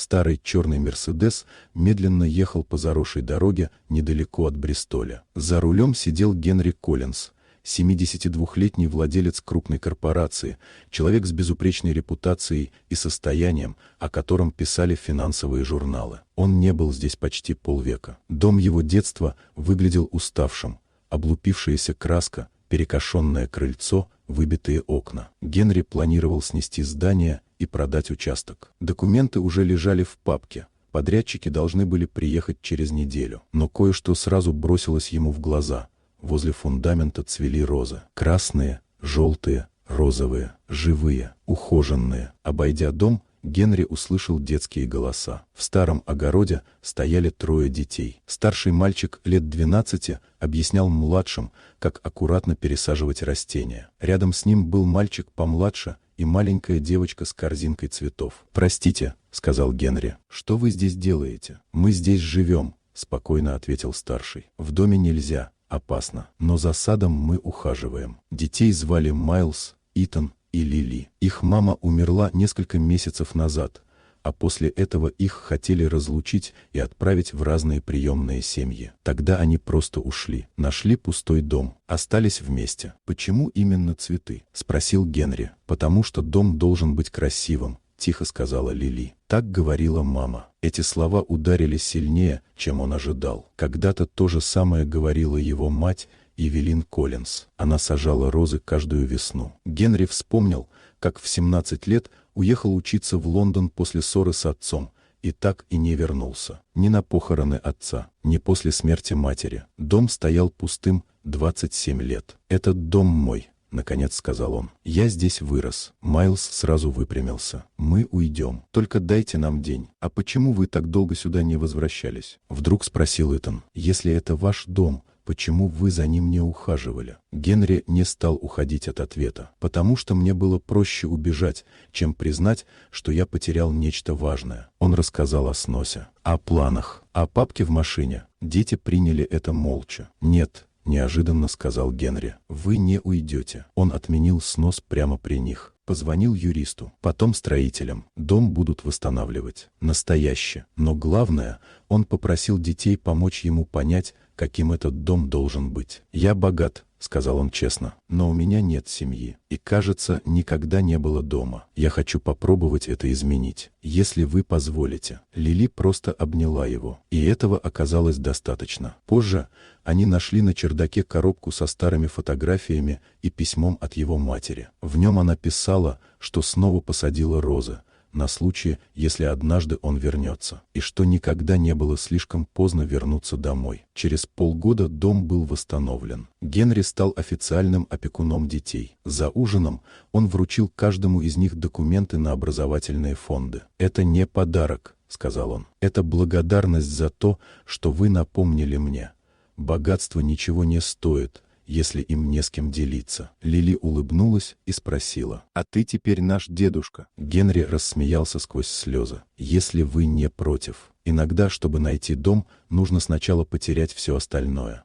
Старый черный «Мерседес» медленно ехал по заросшей дороге недалеко от Бристоля. За рулем сидел Генри Коллинз, 72-летний владелец крупной корпорации, человек с безупречной репутацией и состоянием, о котором писали финансовые журналы. Он не был здесь почти полвека. Дом его детства выглядел уставшим, облупившаяся краска, перекошенное крыльцо, выбитые окна. Генри планировал снести здание и продать участок. Документы уже лежали в папке. Подрядчики должны были приехать через неделю. Но кое-что сразу бросилось ему в глаза. Возле фундамента цвели розы. Красные, желтые, розовые, живые, ухоженные. Обойдя дом, Генри услышал детские голоса. В старом огороде стояли 3 детей. Старший мальчик лет 12 объяснял младшим, как аккуратно пересаживать растения. Рядом с ним был мальчик помладше и маленькая девочка с корзинкой цветов. «Простите», — сказал Генри, — «что вы здесь делаете?» «Мы здесь живем», — спокойно ответил старший. «В доме нельзя, опасно, но за садом мы ухаживаем». Детей звали Майлз, Итан и Лили. Их мама умерла несколько месяцев назад, а после этого их хотели разлучить и отправить в разные приемные семьи. Тогда они просто ушли, нашли пустой дом, остались вместе. «Почему именно цветы?» — спросил Генри. «Потому что дом должен быть красивым», — тихо сказала Лили. Так говорила мама. Эти слова ударили сильнее, чем он ожидал. Когда-то то же самое говорила его мать, Эвелин Коллинз. Она сажала розы каждую весну. Генри вспомнил, как в 17 лет уехал учиться в Лондон после ссоры с отцом, и так и не вернулся. Ни на похороны отца, ни после смерти матери. Дом стоял пустым 27 лет. «Этот дом мой», — наконец сказал он. «Я здесь вырос». Майлз сразу выпрямился. «Мы уйдем. Только дайте нам день». «А почему вы так долго сюда не возвращались?» Вдруг спросил Итан. «Если это ваш дом, почему вы за ним не ухаживали?» Генри не стал уходить от ответа. «Потому что мне было проще убежать, чем признать, что я потерял нечто важное». Он рассказал о сносе, о планах, о папке в машине. Дети приняли это молча. «Нет», — неожиданно сказал Генри, — «вы не уйдете». Он отменил снос прямо при них. Позвонил юристу, потом строителям. Дом будут восстанавливать. Настоящее. Но главное, он попросил детей помочь ему понять, каким этот дом должен быть. «Я богат», — сказал он честно, — «но у меня нет семьи. И, кажется, никогда не было дома. Я хочу попробовать это изменить. Если вы позволите». Лили просто обняла его. И этого оказалось достаточно. Позже они нашли на чердаке коробку со старыми фотографиями и письмом от его матери. В нем она писала, что снова посадила розы, на случай, если однажды он вернется, и что никогда не было слишком поздно вернуться домой. Через полгода дом был восстановлен. Генри стал официальным опекуном детей. За ужином он вручил каждому из них документы на образовательные фонды. «Это не подарок», — сказал он. «Это благодарность за то, что вы напомнили мне. Богатство ничего не стоит, если им не с кем делиться». Лили улыбнулась и спросила: «А ты теперь наш дедушка?» Генри рассмеялся сквозь слезы. «Если вы не против. Иногда, чтобы найти дом, нужно сначала потерять все остальное».